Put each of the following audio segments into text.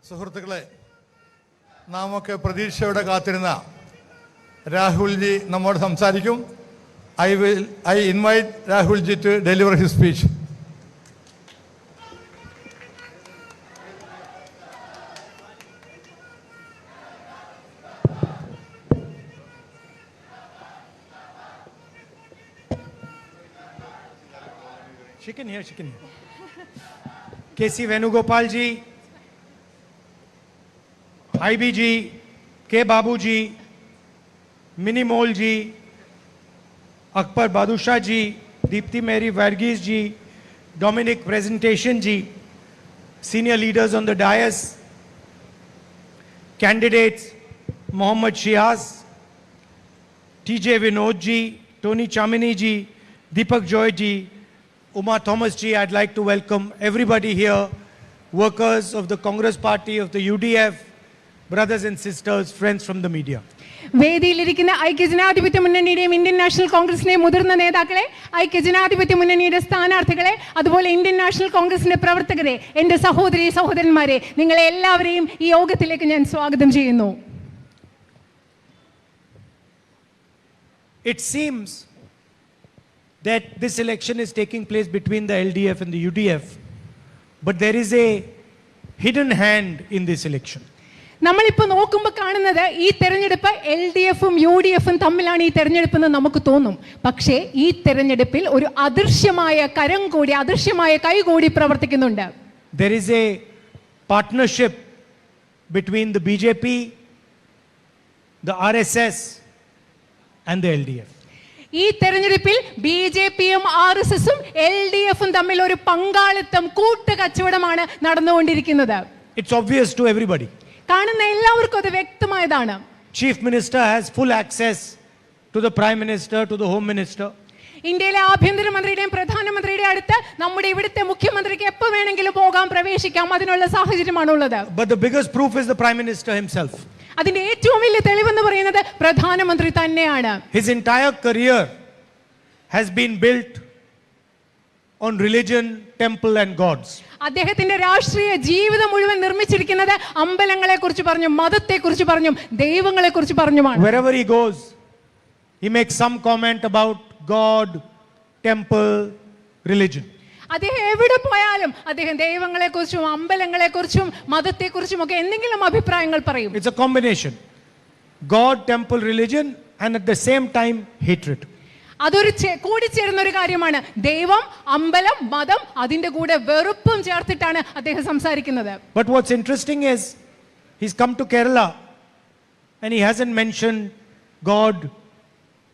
സുഹൃത്തുക്കളെ, നാമൊക്കെ പ്രതീക്ഷയോടെ കാത്തിരുന്ന രാഹുൽജി നമ്മോട് സംസാരിക്കും. I invite Rahulji to deliver his speech. She can hear. K.C. Venugopal ji, IB ji, K. Babu ji, Minimol ji, Akbar Badusha ji, Deepthi Mary Varghese ji, Dominic Presentation ji, senior leaders on the dais, candidates Mohammad Shiaz, TJ Vinod ji, Tony Chamini ji, Deepak Joy ji, Uma Thomas ji. I'd like to welcome everybody here, workers of the Congress Party, of the UDF, brothers and sisters, friends from the media. വേദിയിലിരിക്കുന്ന ഐക്യജനാധിപത്യ മുന്നണിയുടെയും Indian national കോൺഗ്രസിന്റെയും മുതിർന്ന നേതാക്കളെ, ഐക്യജനാധിപത്യ മുന്നണിയുടെ സ്ഥാനാർത്ഥികളെ, അതുപോലെ Indian national കോൺഗ്രസിന്റെ പ്രവർത്തകരെ, എൻ്റെ സഹോദരി സഹോദരന്മാരെ, നിങ്ങളെ എല്ലാവരെയും ഈ യോഗത്തിലേക്ക് ഞാൻ സ്വാഗതം ചെയ്യുന്നു. It seems that this election is taking place between the LDF and the UDF, but there is a hidden hand in this election. നമ്മളിപ്പോൾ നോക്കുമ്പോൾ കാണുന്നത് ഈ തെരഞ്ഞെടുപ്പ് LDFും UDFും തമ്മിലാണ് ഈ തെരഞ്ഞെടുപ്പ് എന്ന് നമുക്ക് തോന്നും. പക്ഷേ ഈ തെരഞ്ഞെടുപ്പിൽ ഒരു അദൃശ്യമായ കരം കൂടി, അദൃശ്യമായ കൈ കൂടി പ്രവർത്തിക്കുന്നുണ്ട്. There is a partnership between the BJP, the RSS and the LDF. ഈ തെരഞ്ഞെടുപ്പിൽ BJPയും RSSും LDFും തമ്മിൽ ഒരു പങ്കാളിത്തം, കൂട്ടുകച്ചവടമാണ് നടന്നുകൊണ്ടിരിക്കുന്നത്. It's obvious to everybody. കാണുന്ന എല്ലാവർക്കും അത് വ്യക്തമായതാണ്. Chief Minister has full access to the Prime Minister, to the Home Minister. ഇന്ത്യയിലെ ആഭ്യന്തരമന്ത്രിയുടെയും പ്രധാനമന്ത്രിയുടെയും അടുത്ത് നമ്മുടെ ഇവിടുത്തെ മുഖ്യമന്ത്രിക്ക് എപ്പോൾ വേണമെങ്കിലും പോകാം, പ്രവേശിക്കാം, അതിനുള്ള സാഹചര്യമാണ് ഉള്ളത്. But the biggest proof is the Prime Minister himself. അതിന്റെ ഏറ്റവും വലിയ തെളിവെന്ന് പറയുന്നത് പ്രധാനമന്ത്രി തന്നെയാണ്. His entire career has been built on religion, temple and gods. അദ്ദേഹത്തിന്റെ രാഷ്ട്രീയ ജീവിതം മുഴുവൻ നിർമ്മിച്ചിരിക്കുന്നത് അമ്പലങ്ങളെ കുറിച്ച് പറഞ്ഞും, മതത്തെ കുറിച്ച് പറഞ്ഞും, ദൈവങ്ങളെ കുറിച്ച് പറഞ്ഞുമാണ്. Wherever he goes, he makes some comment about God, temple, religion. അദ്ദേഹം എവിടെ പോയാലും അദ്ദേഹം ദൈവങ്ങളെ കുറിച്ചും അമ്പലങ്ങളെ കുറിച്ചും മതത്തെ കുറിച്ചും ഒക്കെ എന്തെങ്കിലും അഭിപ്രായങ്ങൾ പറയും. It's a combination: God, temple, religion, and at the same time hatred. അതൊരു കൂടിച്ചേരുന്ന ഒരു കാര്യമാണ്. ദൈവം, അമ്പലം, മതം, അതിന്റെ കൂടെ വെറുപ്പും ചേർത്തിട്ടാണ് അദ്ദേഹം സംസാരിക്കുന്നത്. But what's interesting is he's come to Kerala and he hasn't mentioned God,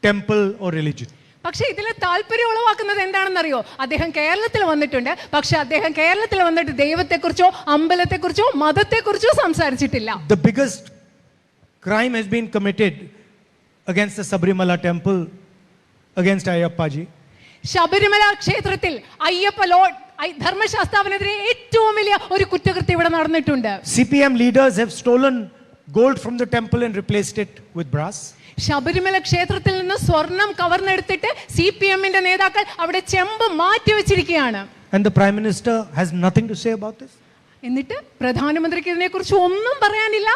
temple or religion. പക്ഷേ ഇതിലെ താല്പര്യം ഉളവാക്കുന്നത് എന്താണെന്നറിയോ? അദ്ദേഹം കേരളത്തിൽ വന്നിട്ടുണ്ട്, പക്ഷെ അദ്ദേഹം കേരളത്തിൽ വന്നിട്ട് ദൈവത്തെക്കുറിച്ചോ അമ്പലത്തെക്കുറിച്ചോ മതത്തെക്കുറിച്ചോ സംസാരിച്ചിട്ടില്ല. The biggest crime has been committed against the Sabrimala temple, against Ayyappa ji. Sabarimala ക്ഷേത്രത്തിൽ അയ്യപ്പ ധർമ്മശാസ്താവിനെതിരെ ഏറ്റവും വലിയ ഒരു കുറ്റകൃത്യം ഇവിടെ നടന്നിട്ടുണ്ട്. CPM leaders have stolen gold from the temple and replaced it with brass. Sabarimala ക്ഷേത്രത്തിൽ നിന്ന് സ്വർണം കവർന്നെടുത്തിട്ട് CPMന്റെ നേതാക്കൾ അവിടെ ചെമ്പ് മാറ്റി വെച്ചിരിക്കുകയാണ്. And the Prime Minister has nothing to say about this. എന്നിട്ട് പ്രധാനമന്ത്രിക്ക് ഇതിനെക്കുറിച്ച് ഒന്നും പറയാനില്ല.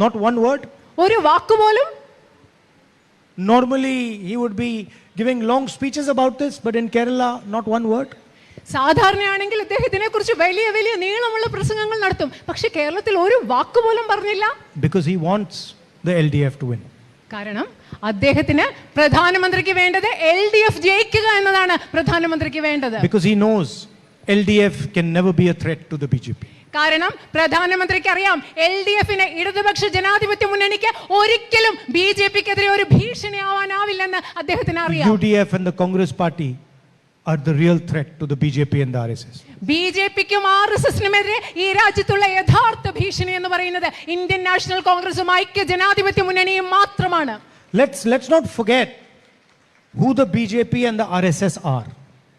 Not one word. ഒരു വാക്കുപോലും. Normally he would be giving long speeches about this, but in Kerala not one word. സാധാരണയാണെങ്കിൽ അദ്ദേഹം ഇതിനെക്കുറിച്ച് വലിയ വലിയ നീളമുള്ള പ്രസംഗങ്ങൾ നടത്തും, പക്ഷെ കേരളത്തിൽ ഒരു വാക്കുപോലും പറഞ്ഞില്ല. Because he wants the LDF to win. കാരണം അദ്ദേഹത്തിന് പ്രധാനമന്ത്രിക്ക് വേണ്ടത് LDF ജയിക്കുക എന്നതാണ് പ്രധാനമന്ത്രിക്ക് വേണ്ടത്. Because he knows LDF can never be a threat to the BJP. കാരണം പ്രധാനമന്ത്രിക്ക് അറിയാം LDFന്, ഇടതുപക്ഷ ജനാധിപത്യ മുന്നണിക്ക് ഒരിക്കലും BJPക്കെതിരെ ഒരു ഭീഷണിയാവാനാവില്ലെന്ന് അദ്ദേഹത്തിന് അറിയാം. UDF and the Congress Party are the real threat to the BJP and the RSS. BJPക്കും RSSനുമെതിരെ ഈ രാജ്യത്തുള്ള യഥാർത്ഥ ഭീഷണി എന്ന് പറയുന്നത് ഇന്ത്യൻ നാഷണൽ കോൺഗ്രസും ഐക്യ ജനാധിപത്യ മുന്നണിയും മാത്രമാണ്. Let's not forget who the BJP and the RSS are.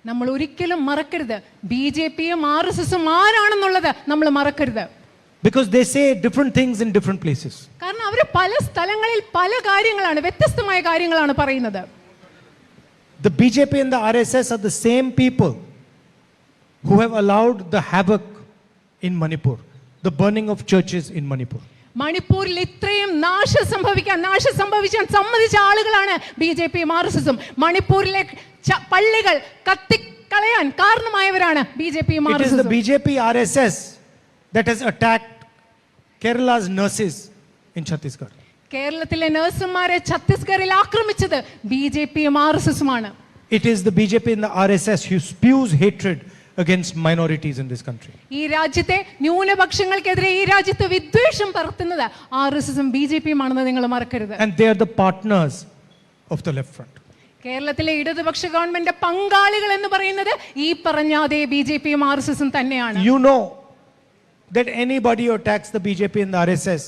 നമ്മൾ ഒരിക്കലും മറക്കരുത് BJPയും RSSും ആരാണെന്നുള്ളത് നമ്മൾ മറക്കരുത്. Because they say different things in different places. കാരണം അവർ പല സ്ഥലങ്ങളിൽ പല കാര്യങ്ങളാണ്, വ്യത്യസ്തമായ കാര്യങ്ങളാണ് പറയുന്നത്. The BJP and the RSS are the same people who have allowed the havoc in Manipur, the burning of churches in Manipur. മണിപ്പൂരിൽ ഇത്രയും നാശം സംഭവിക്കാൻ സമ്മതിച്ച ആളുകളാണ് ബി ജെ പിയും ആർ എസ് എസും. മണിപ്പൂരിലെ പള്ളികൾ കത്തിക്കളയാൻ കാരണമായവരാണ് ബി ജെ പിയും R It S is the എസും. BJP RSS that has attacked Kerala's nurses in Chhattisgarh. കേരളത്തിലെ നഴ്സുമാരെ ഛത്തീസ്ഗറിൽ ആക്രമിച്ചത് ബി ജെ പിയും ആർ എസ് എസുമാണ്. It is the BJP and the RSS who spews hatred against minorities in this country. ഈ രാജ്യത്തെ ന്യൂനപക്ഷങ്ങൾക്കെതിരെ ഈ രാജ്യത്ത് വിദ്വേഷം പരത്തുന്നത് ആർ എസ് എസും ബി ജെ പിയും ആണെന്ന് നിങ്ങൾ മറക്കരുത്. And they are the partners of the left front. കേരളത്തിലെ ഇടതുപക്ഷ ഗവൺമെന്റ് പങ്കാളികൾ എന്ന് പറയുന്നത് ഈ പറഞ്ഞ അതേ ബി ജെ പിയും ആർ എസ് എസും തന്നെയാണ്. You know that anybody who attacks the BJP and the RSS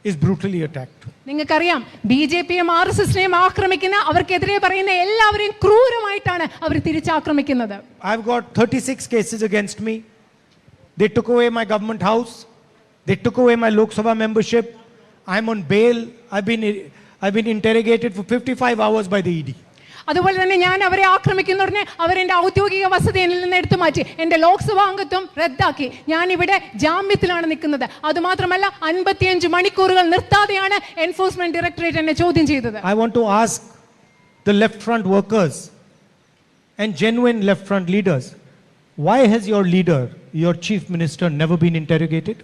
is brutally attacked. നിങ്ങൾക്കറിയാം, ബി ജെ പിയും ആർ എസ് എസിനെയും ആക്രമിക്കുന്ന, അവർക്കെതിരെ പറയുന്ന എല്ലാവരെയും ക്രൂരമായിട്ടാണ് അവർ തിരിച്ചാക്രമിക്കുന്നത്. I've got 36 cases against me. They took away my government house. They took away my Lok Sabha membership. I'm on bail. I've been interrogated for 55 hours by the ED. അതുപോലെ തന്നെ ഞാൻ അവരെ ആക്രമിക്കുന്ന ഉടനെ അവരെന്റെ ഔദ്യോഗിക വസതി എന്നിൽ നിന്ന് എടുത്തു മാറ്റി, എന്റെ ലോക്സഭാ അംഗത്വം റദ്ദാക്കി. ഞാൻ ഇവിടെ ജാമ്യത്തിലാണ് നിൽക്കുന്നത്. അതുമാത്രമല്ല 55 മണിക്കൂറുകൾ നിർത്താതെയാണ് എൻഫോഴ്സ്മെന്റ് ഡയറക്ടറേറ്റ് എന്നെ ചോദ്യം ചെയ്തത്. I want to ask the left front workers and genuine left front leaders, why has your leader, your chief minister, never been interrogated?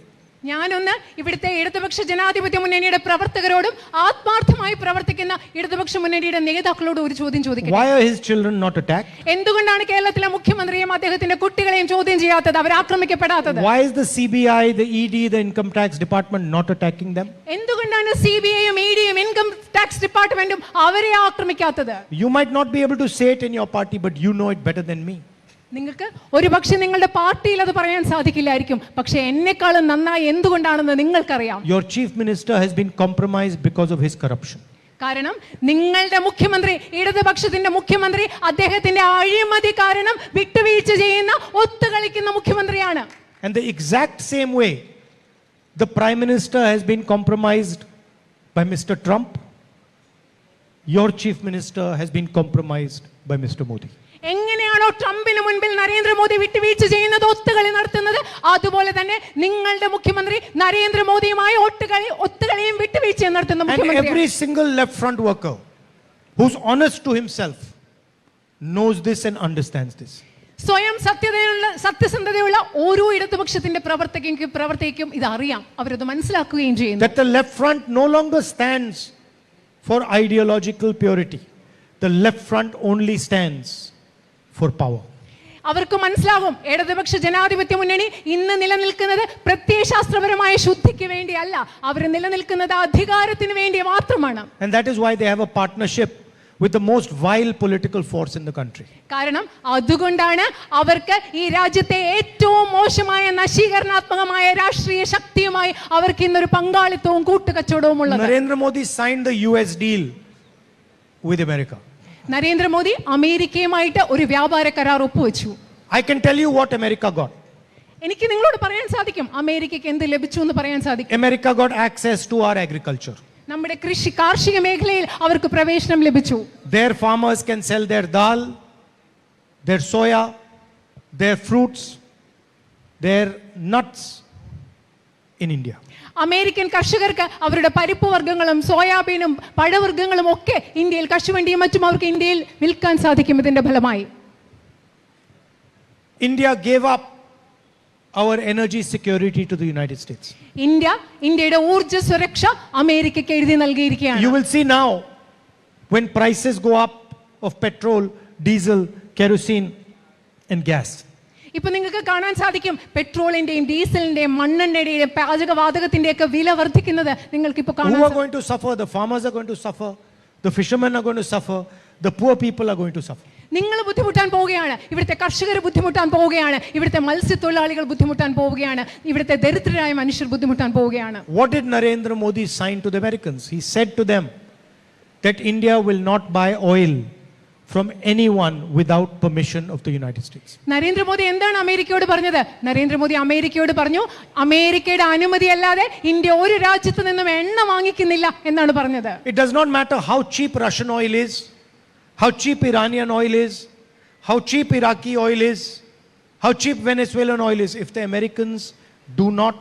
ഞാനൊന്ന് ഇവിടുത്തെ ഇടതുപക്ഷ ജനാധിപത്യ മുന്നണിയുടെ പ്രവർത്തകരോടും ആത്മാർത്ഥമായി പ്രവർത്തിക്കുന്ന ഇടതുപക്ഷ മുന്നണിയുടെ നേതാക്കളോടും ഒരു ചോദ്യം ചോദിക്കട്ടെ. Why are his children not attacked? എന്തുകൊണ്ടാണ് കേരളത്തിലെ മുഖ്യമന്ത്രിയും അദ്ദേഹത്തിന്റെ കുട്ടികളെയും ചോദ്യം ചെയ്യാത്തത്, അവർ ആക്രമിക്കപ്പെടാത്തത്? Why is the CBI, the ED, the income tax department not attacking them? എന്തുകൊണ്ടാണ് CBIയും EDയും ഇൻകം ടാക്സ് ഡിപ്പാർട്ട്മെന്റും അവരെ ആക്രമിക്കാത്തത്? You might not be able to say it in your party, but you know it better than me. നിങ്ങൾക്ക് ഒരു പക്ഷെ നിങ്ങളുടെ പാർട്ടിയിൽ അത് പറയാൻ സാധിക്കില്ലായിരിക്കും, പക്ഷെ എന്നെക്കാളും നന്നായി എന്തുകൊണ്ടാണെന്ന് നിങ്ങൾക്കറിയാം. Your chief minister has been compromised because of his corruption. കാരണം നിങ്ങളുടെ മുഖ്യമന്ത്രി, ഇടതുപക്ഷത്തിന്റെ മുഖ്യമന്ത്രി, അദ്ദേഹത്തിന്റെ അഴിമതി കാരണം വിട്ടുവീഴ്ച ചെയ്യുന്ന, ഒത്തുകളിക്കുന്ന മുഖ്യമന്ത്രിയാണ്. And the exact same way the prime minister has been compromised by Mr. Trump, your chief minister has been compromised by Mr. Modi. എങ്ങനെയാണോ ട്രംപിന് മുൻപിൽ നരേന്ദ്രമോദി വിട്ടുവീഴ്ച ചെയ്യുന്നത്, ഒത്തുകളി നടത്തുന്നത്, അതുപോലെ തന്നെ നിങ്ങളുടെ മുഖ്യമന്ത്രി നരേന്ദ്രമോദിയുമായി ഒത്തുകളിയും വിട്ടുവീഴ്ചയും നടത്തുന്ന And മുഖ്യമന്ത്രി. every single left front worker who's honest to himself knows this and understands this. സ്വയം സത്യസന്ധതയുള്ള ഓരോ ഇടതുപക്ഷത്തിന്റെ പ്രവർത്തകയ്ക്കും ഇത് അറിയാം, അവരത് മനസ്സിലാക്കുകയും ചെയ്യുന്നു. That the left front no longer stands for ideological purity. The left front only stands for power. അവർക്ക് മനസ്സിലാകും, ഇടതുപക്ഷ ജനാധിപത്യ മുന്നണി ഇന്ന് നിലനിൽക്കുന്നത് പ്രത്യയശാസ്ത്രപരമായ ശുദ്ധിക്ക് വേണ്ടിയല്ല, അവർ നിലനിൽക്കുന്നത് അധികാരത്തിന് വേണ്ടി മാത്രമാണ്. And that is why they have a partnership with the most vile political force in the country. കാരണം അതുകൊണ്ടാണ് അവർക്ക് ഈ രാജ്യത്തെ ഏറ്റവും മോശമായ നശീകരണാത്മകമായ രാഷ്ട്രീയ ശക്തിയുമായി അവർക്ക് ഇന്നൊരു പങ്കാളിത്തവും കൂട്ടുകച്ചവടവും ഉള്ളത്. Narendra Modi signed the US deal with America. Narendra Modi അമേരിക്കയുമായിട്ട് ഒരു വ്യാപാര കരാർ ഒപ്പുവെച്ചു. I can tell you what America got. എനിക്ക് നിങ്ങളോട് പറയാൻ സാധിക്കും അമേരിക്കയ്ക്ക് എന്ത് ലഭിച്ചു എന്ന് പറയാൻ സാധിക്കും. America got access to our agriculture. നമ്മുടെ കാർഷിക മേഖലയിൽ അവർക്ക് പ്രവേശനം ലഭിച്ചു. Their farmers can sell their dal, their soya, their fruits, their nuts in India. American കർഷകർക്ക് അവരുടെ പരിപ്പ് വർഗ്ഗങ്ങളും സോയാബീനും പഴവർഗ്ഗങ്ങളും ഒക്കെ ഇന്ത്യയിൽ, കശുവണ്ടിയും മറ്റും അവർക്ക് ഇന്ത്യയിൽ വിൽക്കാൻ സാധിക്കും. ഇതിന്റെ ഫലമായി India gave up our energy security to the United States. ഇന്ത്യയുടെ ഊർജ്ജ സുരക്ഷ അമേരിക്കയ്ക്ക് എഴുതി നൽകിയിരിക്കുകയാണ്. You will see now when prices go up of petrol, diesel, kerosene and gas. ഇപ്പൊ നിങ്ങൾക്ക് കാണാൻ സാധിക്കും പെട്രോളിന്റെയും ഡീസലിന്റെയും മണ്ണെണ്ണയുടെയും പാചകവാതകത്തിന്റെ ഒക്കെ വില വർദ്ധിക്കുന്നത് നിങ്ങൾക്ക് ഇപ്പൊ കാണാൻ. Who are going to suffer? The farmers are going to suffer. The fishermen are going to suffer. The poor people are going to suffer. നിങ്ങൾ ബുദ്ധിമുട്ടാൻ പോവുകയാണ്, ഇവിടുത്തെ കർഷകർ ബുദ്ധിമുട്ടാൻ പോവുകയാണ്, ഇവിടുത്തെ മത്സ്യത്തൊഴിലാളികൾ ബുദ്ധിമുട്ടാൻ പോവുകയാണ്, ഇവിടുത്തെ ദരിദ്രരായ മനുഷ്യർ ബുദ്ധിമുട്ടാൻ പോവുകയാണ്. What did Narendra Modi sign to the Americans? He said to them that India will not buy oil from anyone without permission of the United States. Narendra Modi എന്താണ് അമേരിക്കയോട് പറഞ്ഞത്? നരേന്ദ്രമോദി അമേരിക്കയോട് പറഞ്ഞു, അമേരിക്കയുടെ അനുമതി അല്ലാതെ ഇന്ത്യ ഒരു രാജ്യത്ത് നിന്നും എണ്ണ വാങ്ങിക്കുന്നില്ല എന്നാണ് പറഞ്ഞത്. It does not matter how cheap Russian oil is, how cheap Iranian oil is, how cheap Iraqi oil is, how cheap Venezuelan oil is. If the Americans do not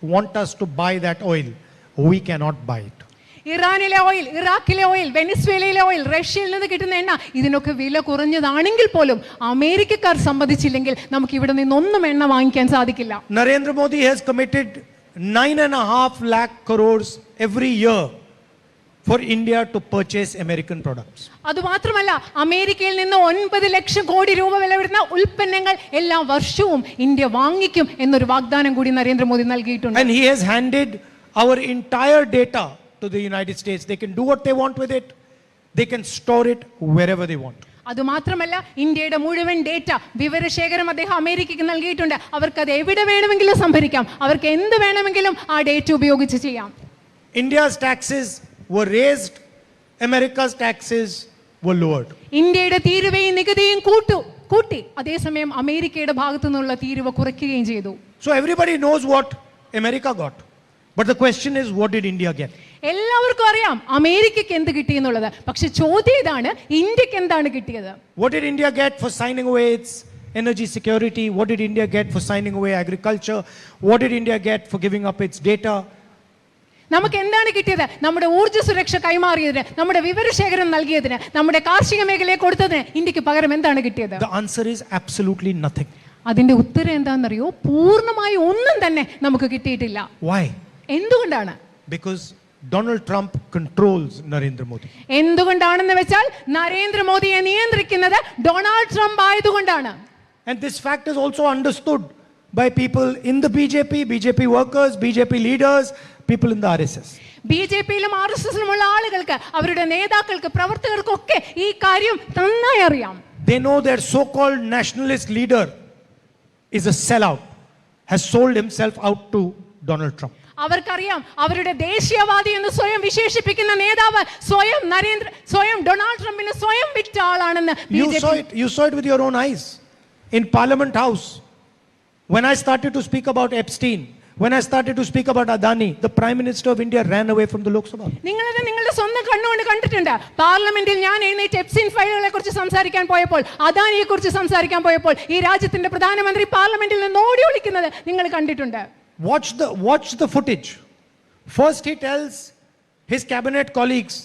want us to buy that oil. We cannot buy it. ഇറാനിലെ oil, ഇറാഖിലെ oil, വെനിസ്വേലയിലെ oil, റഷ്യയിൽ നിന്ന് കിട്ടുന്ന എണ്ണ ഇതിനൊക്കെ വില കുറഞ്ഞതാണെങ്കിൽ പോലും അമേരിക്കക്കാർ സമ്മതിച്ചില്ലെങ്കിൽ നമുക്ക് ഇവിടെ നിന്നൊന്നും എണ്ണ വാങ്ങിക്കാൻ സാധിക്കില്ല. Narendra Modi has committed 9.5 lakh crores every year for India to purchase American products. അതുമാത്രമല്ല അമേരിക്കയിൽ നിന്ന് 9 ലക്ഷം കോടി രൂപ വില വരുന്ന ഉൽപ്പന്നങ്ങൾ എല്ലാ വർഷവും ഇന്ത്യ വാങ്ങിക്കും എന്നൊരു വാഗ്ദാനം കൂടി നരേന്ദ്രമോദി നൽകിയിട്ടുണ്ട്. And he has handed our entire data to the United States. They can do what they want with it. They can store it wherever they want. അതുമാത്രമല്ല ഇന്ത്യയുടെ മുഴുവൻ ഡേറ്റ വിവരശേഖരം അദ്ദേഹം അമേരിക്കയ്ക്ക് നൽകിയിട്ടുണ്ട്. അവർക്ക് അത് എവിടെ വേണമെങ്കിലും സംഭരിക്കാം, അവർക്ക് എന്ത് വേണമെങ്കിലും ആ ഡേറ്റ ഉപയോഗിച്ച് ചെയ്യാം. India's taxes were raised, America's taxes were lowered. ഇന്ത്യയുടെ തീരുവയും നികുതിയും കൂട്ടി അതേസമയം അമേരിക്കയുടെ ഭാഗത്തു നിന്നുള്ള തീരുവ കുറയ്ക്കുകയും ചെയ്തു. So everybody knows what America got. But the question is, what did India get? എല്ലാവർക്കും അറിയാം അമേരിക്കയ്ക്ക് എന്ത് കിട്ടി എന്നുള്ളത്. പക്ഷെ ചോദ്യം ഇതാണ്, ഇന്ത്യക്ക് എന്താണ് കിട്ടിയത്? What did India get for signing away its energy security? What did India get for signing away agriculture? What did India get for giving up its data? നമുക്ക് എന്താണ് കിട്ടിയത്? നമ്മുടെ ഊർജ്ജ സുരക്ഷ കൈമാറിയതിന്, നമ്മുടെ വിവരശേഖരം നൽകിയതിന്, നമ്മുടെ കാർഷിക മേഖലയെ കൊടുത്തതിന് ഇന്ത്യക്ക് പകരം എന്താണ് കിട്ടിയത്? The answer is absolutely nothing. അതിന്റെ ഉത്തരം എന്താണെന്നറിയോ? പൂർണ്ണമായി ഒന്നും തന്നെ നമുക്ക് കിട്ടിയിട്ടില്ല. Why? എന്തുകൊണ്ടാണ്? Because Donald Trump controls Narendra Modi. എന്തുകൊണ്ടാണെന്ന് വെച്ചാൽ നരേന്ദ്രമോദിയെ നിയന്ത്രിക്കുന്നത് ഡൊണാൾഡ് ട്രംപ് ആയതുകൊണ്ടാണ്. And this fact is also understood by people in the BJP workers, BJP leaders, people in the RSS. ബിജെപിയിലും RSSിലുമുള്ള ആളുകൾക്ക്, അവരുടെ നേതാക്കൾക്ക്, പ്രവർത്തകർക്കൊക്കെ ഈ കാര്യം നന്നായി അറിയാം. They know their so-called nationalist leader is a sellout, has sold himself out to Donald Trump. അവർക്കറിയാം അവരുടെ ദേശീയവാദി എന്ന് സ്വയം വിശേഷിപ്പിക്കുന്ന നേതാവ് സ്വയം ഡൊണാൾഡ് ട്രംപിന് സ്വയം വിറ്റ ആളാണെന്ന് You saw it with your own eyes in Parliament House. When I started to speak about Epstein, when I started to speak about Adani, the Prime Minister of India ran away from the Lok Sabha. നിങ്ങളത് നിങ്ങളുടെ സ്വന്തം കണ്ണുകൊണ്ട് കണ്ടിട്ടുണ്ട്. പാർലമെന്റിൽ ഞാൻ എഴുന്നേറ്റ് Epstein ഫയലുകളെ കുറിച്ച് സംസാരിക്കാൻ പോയപ്പോൾ, അദാനിയെ കുറിച്ച് സംസാരിക്കാൻ പോയപ്പോൾ ഈ രാജ്യത്തിന്റെ പ്രധാനമന്ത്രി പാർലമെന്റിൽ നിന്ന് ഓടി ഒളിക്കുന്നത് നിങ്ങൾ കണ്ടിട്ടുണ്ട്. Watch the footage. First he tells his cabinet colleagues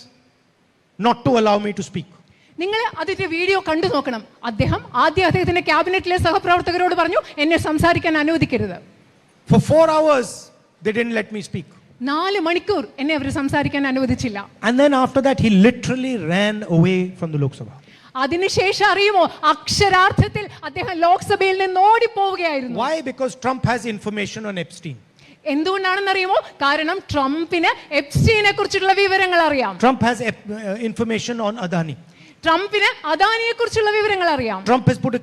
not to allow me to speak. നിങ്ങൾ അതിന്റെ വീഡിയോ കണ്ടു നോക്കണം. അദ്ദേഹത്തിന്റെ ക്യാബിനറ്റിലെ സഹപ്രവർത്തകരോട് പറഞ്ഞു, എന്നെ സംസാരിക്കാൻ അനുവദിക്കരുത്. For 4 hours they didn't let me speak. 4 മണിക്കൂർ എന്നെ അവർ സംസാരിക്കാൻ അനുവദിച്ചില്ല. And then after that he literally ran away from the Lok Sabha. അതിനുശേഷം അറിയുമോ, അക്ഷരാർത്ഥത്തിൽ അദ്ദേഹം ലോക്സഭയിൽ നിന്ന് ഓടിപ്പോവുകയായിരുന്നു. Why? Because Trump has information on Epstein. എന്തുകൊണ്ടാണെന്ന് അറിയുമോ? കാരണം ട്രംപിന് എപ്സ്റ്റീനെ കുറിച്ചുള്ള വിവരങ്ങൾ അറിയാം. Trump has information on Adani. ട്രംപിന് അദാനിയെ കുറിച്ചുള്ള വിവരങ്ങൾ അറിയാം. Trump has put a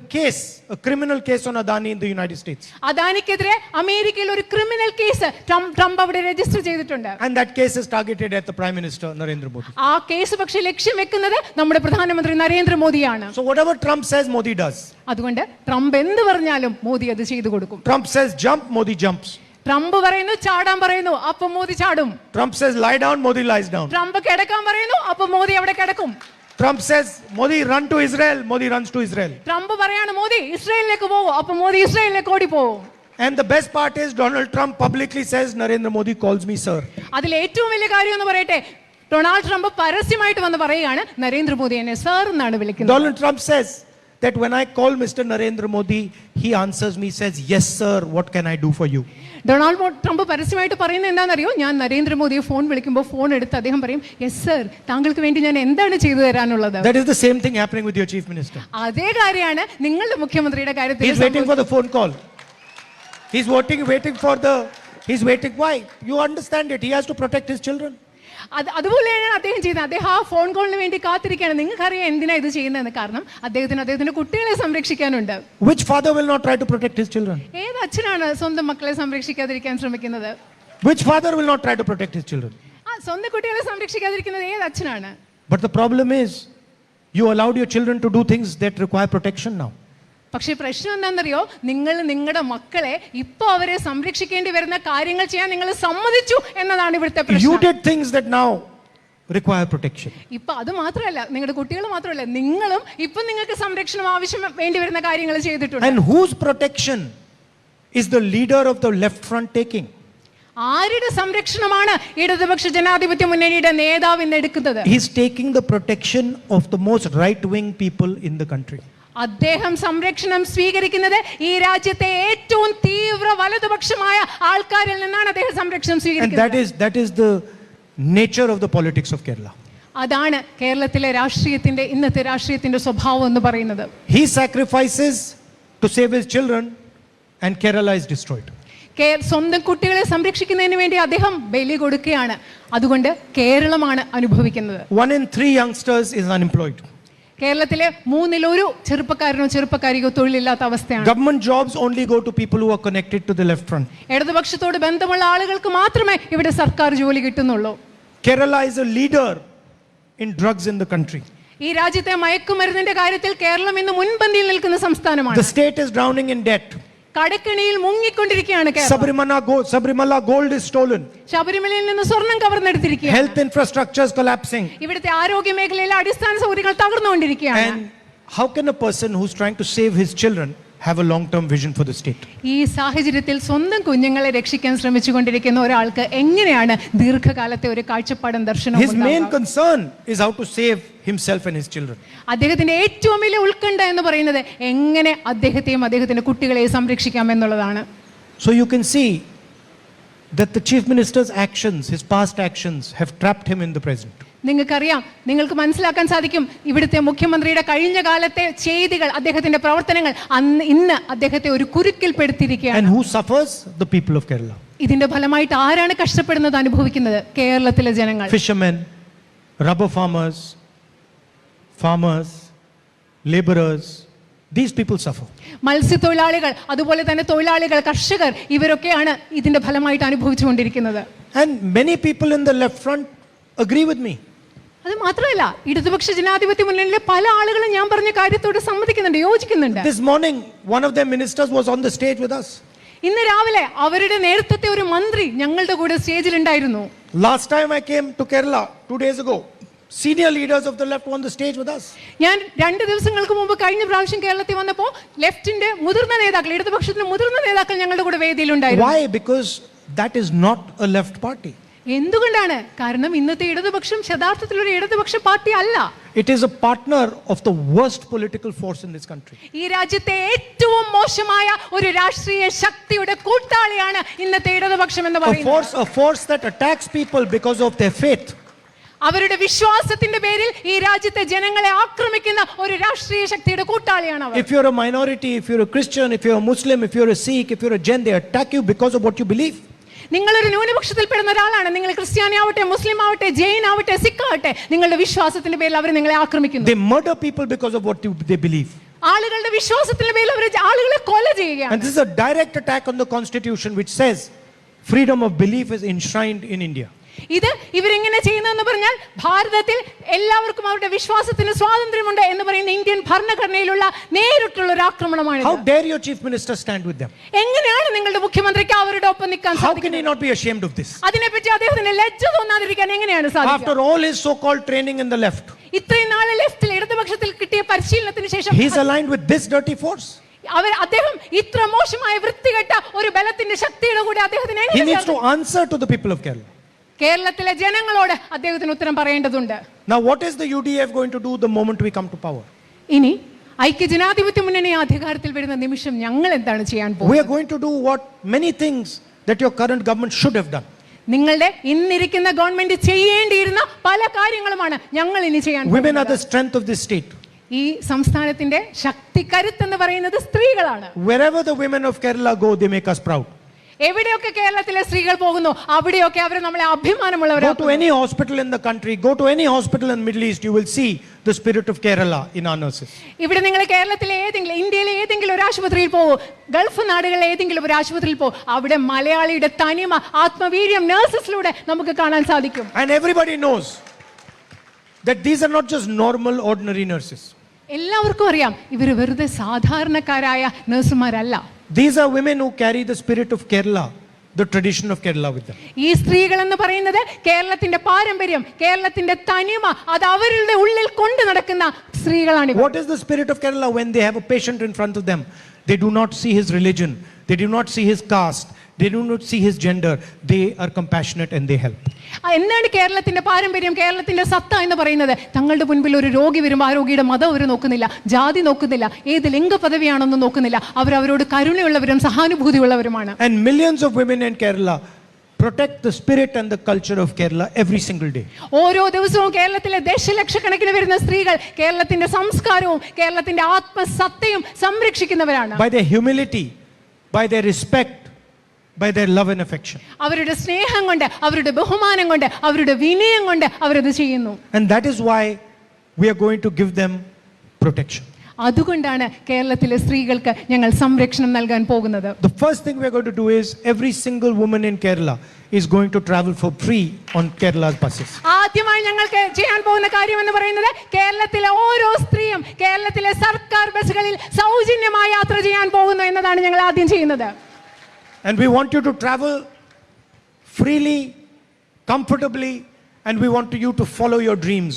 criminal case on Adani in the United States. അദാനിക്കെതിരെ അമേരിക്കയിൽ ഒരു ക്രിമിനൽ കേസ് ട്രംപ് അവിടെ രജിസ്റ്റർ ചെയ്തിട്ടുണ്ട്. And that case is targeted at the Prime Minister Narendra Modi. ആ case പക്ഷേ ലക്ഷ്യം വെക്കുന്നത് നമ്മുടെ പ്രധാനമന്ത്രി നരേന്ദ്രമോദിയാണ്. So whatever Trump says, Modi does. അതുകൊണ്ട് ട്രംപ് എന്ത് പറഞ്ഞാലും മോദി അത് ചെയ്തു കൊടുക്കും. Trump says jump, Modi jumps. Trump പറയുന്നു ചാടാൻ പറയുന്നു, അപ്പൊ മോദി ചാടും. Trump says lie down, Modi lies down. Trump കിടക്കാൻ പറയുന്നു, അപ്പൊ മോദി അവിടെ കിടക്കും. Trump says Modi run to Israel, Modi runs to Israel. Trump പറയാണ് മോദി ഇസ്രായേലിലേക്ക് പോകും, അപ്പൊ മോദി ഇസ്രായേലിലേക്ക് ഓടി പോകും. And the best part is Donald Trump publicly says Narendra Modi calls me sir. അതിൽ ഏറ്റവും വലിയ കാര്യം എന്ന് പറയട്ടെ, ഡൊണാൾഡ് ട്രംപ് പരസ്യമായിട്ട് വന്ന് പറയുകയാണ് നരേന്ദ്രമോദി എന്നെ സർ എന്നാണ് വിളിക്കുന്നത്. Donald Trump says that when I call Mr. Narendra Modi, he answers me, says yes sir, what can I do for you? Donald Trump പരസ്യമായിട്ട് പറയുന്നത് എന്താണെന്നറിയോ? ഞാൻ നരേന്ദ്രമോദിയെ ഫോൺ വിളിക്കുമ്പോൾ ഫോൺ എടുത്ത് അദ്ദേഹം പറയും യെസ് സർ, താങ്കൾക്ക് വേണ്ടി ഞാൻ എന്താണ് ചെയ്തു തരാനുള്ളത്. That is the same thing happening with your chief minister. അതേ കാര്യമാണ് നിങ്ങളുടെ മുഖ്യമന്ത്രിയുടെ കാര്യത്തിൽ. He's waiting for the phone call. He's waiting. Why? You understand it. He has to protect his children. അതുപോലെയാണ് അദ്ദേഹം ചെയ്യുന്നത്. അദ്ദേഹം ആ ഫോൺ കോളിന് വേണ്ടി കാത്തിരിക്കുകയാണ്. നിങ്ങൾക്കറിയാം എന്തിനാ ഇത് ചെയ്യുന്നതെന്ന്. കാരണം അദ്ദേഹത്തിന്റെ കുട്ടികളെ സംരക്ഷിക്കാനുണ്ട്. Which father will not try to protect his children? ഏത് അച്ഛനാണ് സ്വന്തം മക്കളെ സംരക്ഷിക്കാതിരിക്കാൻ ശ്രമിക്കുന്നത്? Which father will not try to protect his children? സ്വന്തം കുട്ടികളെ സംരക്ഷിക്കാതിരിക്കുന്നത് ഏത് അച്ഛനാണ്? But the problem is you allowed your children to do things that require protection now. പക്ഷേ പ്രശ്നം എന്താണെന്നറിയോ? നിങ്ങൾ നിങ്ങളുടെ മക്കളെ ഇപ്പൊ അവരെ സംരക്ഷിക്കേണ്ടി വരുന്ന കാര്യങ്ങൾ ചെയ്യാൻ നിങ്ങൾ സമ്മതിച്ചു എന്നതാണ് ഇവിടുത്തെ പ്രശ്നം. You did things that now require protection. ഇപ്പൊ അത് മാത്രമല്ല, നിങ്ങളുടെ കുട്ടികൾ മാത്രമല്ല, നിങ്ങളും ഇപ്പൊ നിങ്ങൾക്ക് സംരക്ഷണം ആവശ്യം വേണ്ടി വരുന്ന കാര്യങ്ങൾ ചെയ്തിട്ടുണ്ട്. And whose protection is the leader of the left front taking? ആരുടെ സംരക്ഷണമാണ് ഇടതുപക്ഷ ജനാധിപത്യ മുന്നണിയുടെ നേതാവ് ഇന്ന് എടുക്കുന്നത്? He's taking the protection of the most right-wing people in the country. അദ്ദേഹം സംരക്ഷണം സ്വീകരിക്കുന്നത് ഈ രാജ്യത്തെ ഏറ്റവും തീവ്ര വലതുപക്ഷമായ ആൾക്കാരിൽ നിന്നാണ് അദ്ദേഹം സംരക്ഷണം And സ്വീകരിക്കുന്നത്. that is the nature of the politics of Kerala. അതാണ് കേരളത്തിലെ രാഷ്ട്രീയത്തിന്റെ ഇന്നത്തെ രാഷ്ട്രീയത്തിന്റെ സ്വഭാവം എന്ന് പറയുന്നത്. He sacrifices to save his children and Kerala is destroyed. സ്വന്തം കുട്ടികളെ സംരക്ഷിക്കുന്നതിന് വേണ്ടി അദ്ദേഹം ബലി കൊടുക്കുകയാണ്. അതുകൊണ്ട് കേരളമാണ് അനുഭവിക്കുന്നത്. 1 in 3 youngsters is unemployed. കേരളത്തിലെ 3-1 ചെറുപ്പക്കാരനോ ചെറുപ്പക്കാരിയോ തൊഴിലില്ലാത്ത അവസ്ഥയാണ്. Government jobs only go to people who are connected to the left front. ഇടതുപക്ഷത്തോട് ബന്ധമുള്ള ആളുകൾക്ക് മാത്രമേ ഇവിടെ സർക്കാർ ജോലി കിട്ടുന്നുള്ളൂ. Kerala is a leader in drugs in the country. ഈ രാജ്യത്തെ മയക്കുമരുന്നിന്റെ കാര്യത്തിൽ കേരളം ഇന്ന് മുൻപന്തിയിൽ നിൽക്കുന്ന സംസ്ഥാനമാണ്. The state is drowning in debt. കടക്കെണിയിൽ മുങ്ങിക്കൊണ്ടിരിക്കുകയാണ് Keralam. Sabrimala gold is stolen. ശബരിമലയിൽ നിന്ന് സ്വർണം കവർന്നെടുത്തിരിക്കുകയാണ്. Health infrastructure is collapsing. ഇവിടുത്തെ ആരോഗ്യ മേഖലയിലെ അടിസ്ഥാന സൗകര്യങ്ങൾ തകർന്നുകൊണ്ടിരിക്കുകയാണ്. And how can a person who's trying to save his children have a long-term vision for the state? ഈ സാഹചര്യത്തിൽ സ്വന്തം കുഞ്ഞുങ്ങളെ രക്ഷിക്കാൻ ശ്രമിച്ചുകൊണ്ടിരിക്കുന്ന ഒരാൾക്ക് എങ്ങനെയാണ് ദീർഘകാലത്തെ ഒരു കാഴ്ചപ്പാടും ദർശനവും His main concern is how to save himself and his children. അദ്ദേഹത്തിന്റെ ഏറ്റവും വലിയ ഉത്കണ്ഠ എന്ന് പറയുന്നത് എങ്ങനെ അദ്ദേഹത്തെയും അദ്ദേഹത്തിന്റെ കുട്ടികളെയും സംരക്ഷിക്കാം എന്നുള്ളതാണ്. So you can see that the chief minister's actions, his past actions, have trapped him in the present. നിങ്ങൾക്കറിയാം, നിങ്ങൾക്ക് മനസ്സിലാക്കാൻ സാധിക്കും ഇവിടുത്തെ മുഖ്യമന്ത്രിയുടെ കഴിഞ്ഞ കാലത്തെ ചെയ്തികൾ, അദ്ദേഹത്തിന്റെ പ്രവർത്തനങ്ങൾ ഇന്ന് അദ്ദേഹത്തെ ഒരു കുരുക്കിൽപ്പെടുത്തിയിരിക്കുകയാണ്. And who suffers? The people of Kerala. ഇതിന്റെ ഫലമായിട്ട് ആരാണ് കഷ്ടപ്പെടുന്നത്, അനുഭവിക്കുന്നത്? കേരളത്തിലെ ജനങ്ങൾ. Fishermen, rubber farmers, laborers, these people suffer. മത്സ്യത്തൊഴിലാളികൾ, അതുപോലെ തന്നെ തൊഴിലാളികൾ, കർഷകർ, ഇവരൊക്കെയാണ് ഇതിന്റെ ഫലമായിട്ട് അനുഭവിച്ചുകൊണ്ടിരിക്കുന്നത്. And many people in the left front agree with me. അത് മാത്രമല്ല, ഇടതുപക്ഷ ജനാധിപത്യ മുന്നണിയിലെ പല ആളുകളും ഞാൻ പറഞ്ഞ കാര്യത്തോട് സമ്മതിക്കുന്നുണ്ട്, യോജിക്കുന്നുണ്ട്. This morning one of their ministers was on the stage with us. ഇന്ന് രാവിലെ അവരുടെ നേതൃത്വത്തെ ഒരു മന്ത്രി ഞങ്ങളുടെ കൂടെ സ്റ്റേജിൽ ഉണ്ടായിരുന്നു. Last time I came to Kerala 2 days ago, senior leaders of the left were on the stage with us. ഞാൻ 2 ദിവസങ്ങൾക്ക് മുമ്പ് കഴിഞ്ഞ പ്രാവശ്യം കേരളത്തിൽ വന്നപ്പോൾ ലെഫ്റ്റിന്റെ മുതിർന്ന നേതാക്കൾ, ഇടതുപക്ഷത്തിന്റെ മുതിർന്ന നേതാക്കൾ ഞങ്ങളുടെ കൂടെ വേദിയിലുണ്ടായിരുന്നു. Why? Because that is not a left party. എന്തുകൊണ്ടാണ്? കാരണം ഇന്നത്തെ ഇടതുപക്ഷം യഥാർത്ഥത്തിൽ ഒരു ഇടതുപക്ഷ പാർട്ടി അല്ല. It is a partner of the worst political force in this country. ഈ രാജ്യത്തെ ഏറ്റവും മോശമായ ഒരു രാഷ്ട്രീയ ശക്തിയുടെ കൂട്ടാളിയാണ് ഇന്നത്തെ ഇടതുപക്ഷം എന്ന് പറയുന്നത്. A force that attacks people because of their faith. അവരുടെ വിശ്വാസത്തിന്റെ പേരിൽ ഈ രാജ്യത്തെ ജനങ്ങളെ ആക്രമിക്കുന്ന ഒരു രാഷ്ട്രീയ ശക്തിയുടെ കൂട്ടാളിയാണ് അവർ. If you're a minority, if you're a Christian, if you're a Muslim, if you're a Sikh, if you're a Jain, they attack you because of what you believe. നിങ്ങളൊരു ന്യൂനപക്ഷത്തിൽപ്പെടുന്ന ഒരാളാണ്, നിങ്ങൾ ക്രിസ്ത്യാനി ആവട്ടെ, മുസ്ലിം ആവട്ടെ, ജെയിൻ ആവട്ടെ, സിഖ് ആവട്ടെ, നിങ്ങളുടെ വിശ്വാസത്തിന്റെ പേരിൽ അവർ നിങ്ങളെ ആക്രമിക്കുന്നു. They murder people because of what they believe. ആളുകളുടെ വിശ്വാസത്തിന്റെ പേരിൽ അവർ ആളുകളെ കൊല ചെയ്യുകയാണ്. And this is a direct attack on the constitution which says freedom of belief is enshrined in India. ഇത് ഇവരെങ്ങനെ ചെയ്യുന്നതെന്ന് പറഞ്ഞാൽ ഭാരതത്തിൽ എല്ലാവർക്കും അവരുടെ വിശ്വാസത്തിന് സ്വാതന്ത്ര്യമുണ്ട് എന്ന് പറയുന്ന ഇന്ത്യൻ ഭരണഘടനയിലുള്ള നേരിട്ടുള്ള ഒരു ആക്രമണമാണ്. How dare your chief minister stand with them? എങ്ങനെയാണ് നിങ്ങളുടെ മുഖ്യമന്ത്രിക്ക് അവരുടെ ഒപ്പം നിൽക്കാൻ How can he സാധിക്കുന്നത്? not be ashamed of this? അതിനെപ്പറ്റി അദ്ദേഹത്തിന് ലജ്ജ തോന്നാതിരിക്കാൻ എങ്ങനെയാണ് സാധിക്കുക? After all his so-called training in the left, ഇത്രയും നാളെ ലെഫ്റ്റിൽ ഇടതുപക്ഷത്തിൽ കിട്ടിയ പരിശീലനത്തിന് ശേഷം he's aligned with this dirty force. അദ്ദേഹം ഇത്ര മോശമായ വൃത്തികെട്ട ഒരു ബലത്തിന്റെ ശക്തിയുടെ കൂടെ അദ്ദേഹത്തിന് He needs to answer to the people of Kerala. കേരളത്തിലെ ജനങ്ങളോട് അദ്ദേഹത്തിന് ഉത്തരം പറയേണ്ടതുണ്ട്. Now what is the UDF going to do the moment we come to power? ഇനി ഐക്യജനാധിപത്യ മുന്നണി അധികാരത്തിൽ വരുന്ന നിമിഷം ഞങ്ങൾ എന്താണ് ചെയ്യാൻ We പോകുന്നത്? are going to do what many things that your current government should have done. നിങ്ങളുടെ ഇന്നിരിക്കുന്ന ഗവൺമെന്റ് ചെയ്യേണ്ടിയിരുന്ന പല കാര്യങ്ങളുമാണ് ഞങ്ങൾ ഇനി ചെയ്യാൻ Women are പോകുന്നത്. the strength of this state. ഈ സംസ്ഥാനത്തിന്റെ ശക്തി കരുത്ത് എന്ന് പറയുന്നത് സ്ത്രീകളാണ്. Wherever the women of Kerala go, they make us proud. എവിടെയൊക്കെ കേരളത്തിലെ സ്ത്രീകൾ പോകുന്നു അവിടെയൊക്കെ അവർ നമ്മളെ Go to അഭിമാനമുള്ളവരാക്കുന്നു. any hospital in the country, go to any hospital in the Middle East, you will see the spirit of Kerala in our nurses. ഇവിടെ നിങ്ങൾ കേരളത്തിലെ ഏതെങ്കിലും, ഇന്ത്യയിലെ ഏതെങ്കിലും ഒരു ആശുപത്രിയിൽ പോകും, ഗൾഫ് നാടുകളിലെ ഏതെങ്കിലും ഒരു ആശുപത്രിയിൽ പോകും, അവിടെ മലയാളിയുടെ തനിമ, ആത്മവീര്യം നഴ്സസിലൂടെ നമുക്ക് കാണാൻ സാധിക്കും. And everybody knows that these are not just normal, ordinary nurses. എല്ലാവർക്കും അറിയാം ഇവർ വെറുതെ സാധാരണക്കാരായ നഴ്സുമാരല്ല. These are women who carry the spirit of Kerala, the tradition of Kerala with them. ഈ സ്ത്രീകൾ എന്ന് പറയുന്നത് കേരളത്തിന്റെ പാരമ്പര്യം, കേരളത്തിന്റെ തനിമ അത് അവരുടെ ഉള്ളിൽ കൊണ്ടു നടക്കുന്ന സ്ത്രീകളാണ്. What is the spirit of Kerala? When they have a patient in front of them, they do not see his religion, they do not see his caste, They do not see his gender. They are compassionate and they help. എന്താണ് കേരളത്തിന്റെ പാരമ്പര്യം, കേരളത്തിന്റെ സത്ത എന്ന് പറയുന്നത്? തങ്ങളുടെ മുൻപിൽ ഒരു രോഗി വരുമ്പോൾ ആ രോഗിയുടെ മതം അവർ നോക്കുന്നില്ല, ജാതി നോക്കുന്നില്ല, ഏത് ലിംഗ പദവിയാണെന്ന് നോക്കുന്നില്ല. അവരോട് കരുണയുള്ളവരും സഹാനുഭൂതിയുള്ളവരുമാണ്. And millions of women in Kerala protect the spirit and the culture of Kerala every single day. ഓരോ ദിവസവും കേരളത്തിലെ ദശലക്ഷക്കണക്കിന് വരുന്ന സ്ത്രീകൾ കേരളത്തിന്റെ സംസ്കാരവും കേരളത്തിന്റെ ആത്മസത്തയും സംരക്ഷിക്കുന്നവരാണ്. By their humility, by their respect, by their love and affection. അവരുടെ സ്നേഹം കൊണ്ട്, അവരുടെ ബഹുമാനം കൊണ്ട്, അവരുടെ വിനയം കൊണ്ട് അവരത് ചെയ്യുന്നു. And that is why we are going to give them protection. അതുകൊണ്ടാണ് കേരളത്തിലെ സ്ത്രീകൾക്ക് ഞങ്ങൾ സംരക്ഷണം നൽകാൻ പോകുന്നത്. The first thing we are going to do is every single woman in Kerala is going to travel for free on Kerala's buses. ആദ്യമായി ഞങ്ങൾക്ക് ചെയ്യാൻ പോകുന്ന കാര്യം എന്ന് പറയുന്നത് കേരളത്തിലെ ഓരോ സ്ത്രീയും കേരളത്തിലെ സർക്കാർ ബസ്സുകളിൽ സൗജന്യമായി യാത്ര ചെയ്യാൻ പോകുന്നു എന്നതാണ് ഞങ്ങൾ ആദ്യം ചെയ്യുന്നത്. And we want you to travel freely, comfortably, and we want you to follow your dreams,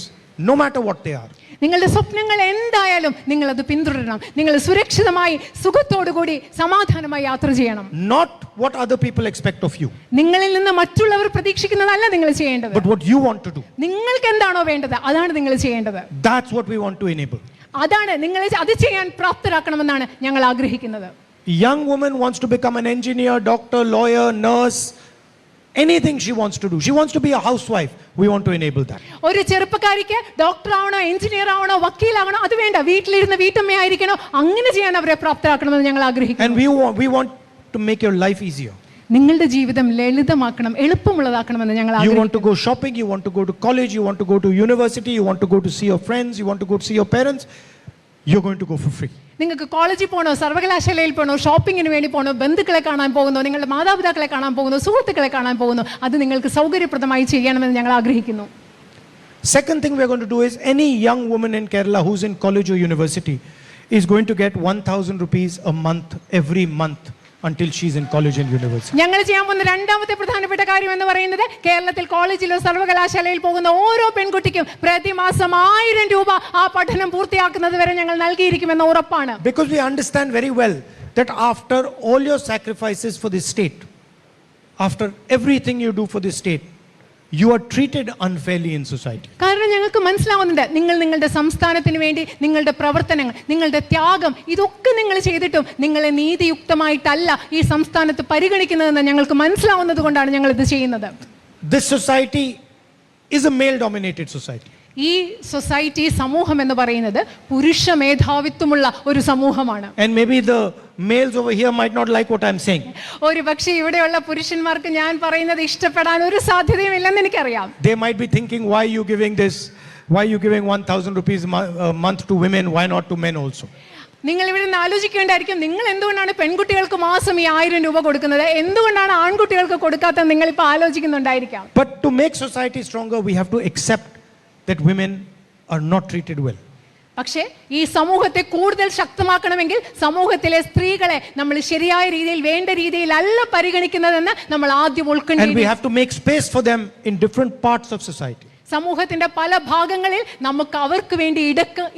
no matter what they are. നിങ്ങളുടെ സ്വപ്നങ്ങൾ എന്തായാലും നിങ്ങൾ അത് പിന്തുടരണം. നിങ്ങൾ സുരക്ഷിതമായി സുഖത്തോടുകൂടി സമാധാനമായി യാത്ര ചെയ്യണം. Not what other people expect of you, നിങ്ങളിൽ നിന്ന് മറ്റുള്ളവർ പ്രതീക്ഷിക്കുന്നതല്ല നിങ്ങൾ ചെയ്യേണ്ടത്. but what you want to do. നിങ്ങൾക്ക് എന്താണോ വേണ്ടത് അതാണ് നിങ്ങൾ ചെയ്യേണ്ടത്. That's what we want to enable. അതാണ് നിങ്ങളെ അത് ചെയ്യാൻ പ്രാപ്തരാക്കണമെന്നാണ് ഞങ്ങൾ ആഗ്രഹിക്കുന്നത്. A young woman wants to become an engineer, doctor, lawyer, nurse, anything she wants to do. She wants to be a housewife. We want to enable that. ഒരു ചെറുപ്പക്കാരിക്ക് doctor ആവണോ, engineer ആവണോ, വക്കീലാവണോ, അത് വേണ്ട, വീട്ടിലിരുന്ന് വീട്ടമ്മയായിരിക്കണോ, അങ്ങനെ ചെയ്യാൻ അവരെ പ്രാപ്തരാക്കണമെന്ന് ഞങ്ങൾ ആഗ്രഹിക്കുന്നു. And we want to make your life easier. നിങ്ങളുടെ ജീവിതം ലളിതമാക്കണം, എളുപ്പമുള്ളതാക്കണമെന്ന് ഞങ്ങൾ You want to ആഗ്രഹിക്കുന്നു. go shopping, you want to go to college, you want to go to university, you want to go to see your friends, you want to go to see your parents. You're going to go for free. നിങ്ങൾക്ക് കോളേജിൽ പോകണോ, സർവകലാശാലയിൽ പോകണോ, ഷോപ്പിങ്ങിന് വേണ്ടി പോകണോ, ബന്ധുക്കളെ കാണാൻ പോകുന്നു, നിങ്ങളുടെ മാതാപിതാക്കളെ കാണാൻ പോകുന്നു, സുഹൃത്തുക്കളെ കാണാൻ പോകുന്നു, അത് നിങ്ങൾക്ക് സൗകര്യപ്രദമായി ചെയ്യണമെന്ന് ഞങ്ങൾ ആഗ്രഹിക്കുന്നു. Second thing we're going to do is any young woman in Kerala who's in college or university is going to get 1,000 rupees a month every month until she's in college and university. ഞങ്ങൾ ചെയ്യാൻ പോകുന്ന രണ്ടാമത്തെ പ്രധാനപ്പെട്ട കാര്യം എന്ന് പറയുന്നത് കേരളത്തിൽ കോളേജിലോ സർവകലാശാലയിൽ പോകുന്ന ഓരോ പെൺകുട്ടിക്കും പ്രതിമാസം 1000 രൂപ ആ പഠനം പൂർത്തിയാക്കുന്നത് വരെ ഞങ്ങൾ നൽകിയിരിക്കുമെന്ന ഉറപ്പാണ്. Because we understand very well that after all your sacrifices for this state, after everything you do for this state, you are treated unfairly in society. കാരണം ഞങ്ങൾക്ക് മനസ്സിലാവുന്നുണ്ട് നിങ്ങൾ നിങ്ങളുടെ സംസ്ഥാനത്തിന് വേണ്ടി നിങ്ങളുടെ പ്രവർത്തനങ്ങൾ, നിങ്ങളുടെ ത്യാഗം, ഇതൊക്കെ നിങ്ങൾ ചെയ്തിട്ടും നിങ്ങളെ നീതിയുക്തമായിട്ടല്ല ഈ സംസ്ഥാനത്ത് പരിഗണിക്കുന്നതെന്ന് ഞങ്ങൾക്ക് മനസ്സിലാവുന്നത് കൊണ്ടാണ് ഞങ്ങൾ ഇത് ചെയ്യുന്നത്. This society is a male dominated society. ഈ സൊസൈറ്റി, സമൂഹം എന്ന് പറയുന്നത് പുരുഷ മേധാവിത്വമുള്ള ഒരു സമൂഹമാണ്. And maybe the males over here might not like what I'm saying. ഒരു പക്ഷേ ഇവിടെയുള്ള പുരുഷന്മാർക്ക് ഞാൻ പറയുന്നത് ഇഷ്ടപ്പെടാൻ ഒരു സാധ്യതയും ഇല്ലെന്ന് എനിക്കറിയാം. They might be thinking, why are you giving this? Why are you giving 1,000 rupees a month to women? Why not to men also? നിങ്ങൾ ഇവിടെ നിന്ന് ആലോചിക്കേണ്ടായിരിക്കും, നിങ്ങൾ എന്തുകൊണ്ടാണ് പെൺകുട്ടികൾക്ക് മാസം ഈ 1000 രൂപ കൊടുക്കുന്നത്, എന്തുകൊണ്ടാണ് ആൺകുട്ടികൾക്ക് കൊടുക്കാത്തത് നിങ്ങൾ ഇപ്പോൾ ആലോചിക്കുന്നുണ്ടായിരിക്കാം. But to make society stronger, we have to accept that women are not treated well. പക്ഷേ ഈ സമൂഹത്തെ കൂടുതൽ ശക്തമാക്കണമെങ്കിൽ സമൂഹത്തിലെ സ്ത്രീകളെ നമ്മൾ ശരിയായ രീതിയിൽ, വേണ്ട രീതിയിൽ അല്ല പരിഗണിക്കുന്നതെന്ന് നമ്മൾ ആദ്യം And we ഉൾക്കൊണ്ടിരിക്കുന്നു. have to make space for them in different parts of society. സമൂഹത്തിന്റെ പല ഭാഗങ്ങളിൽ നമുക്ക് അവർക്ക് വേണ്ടി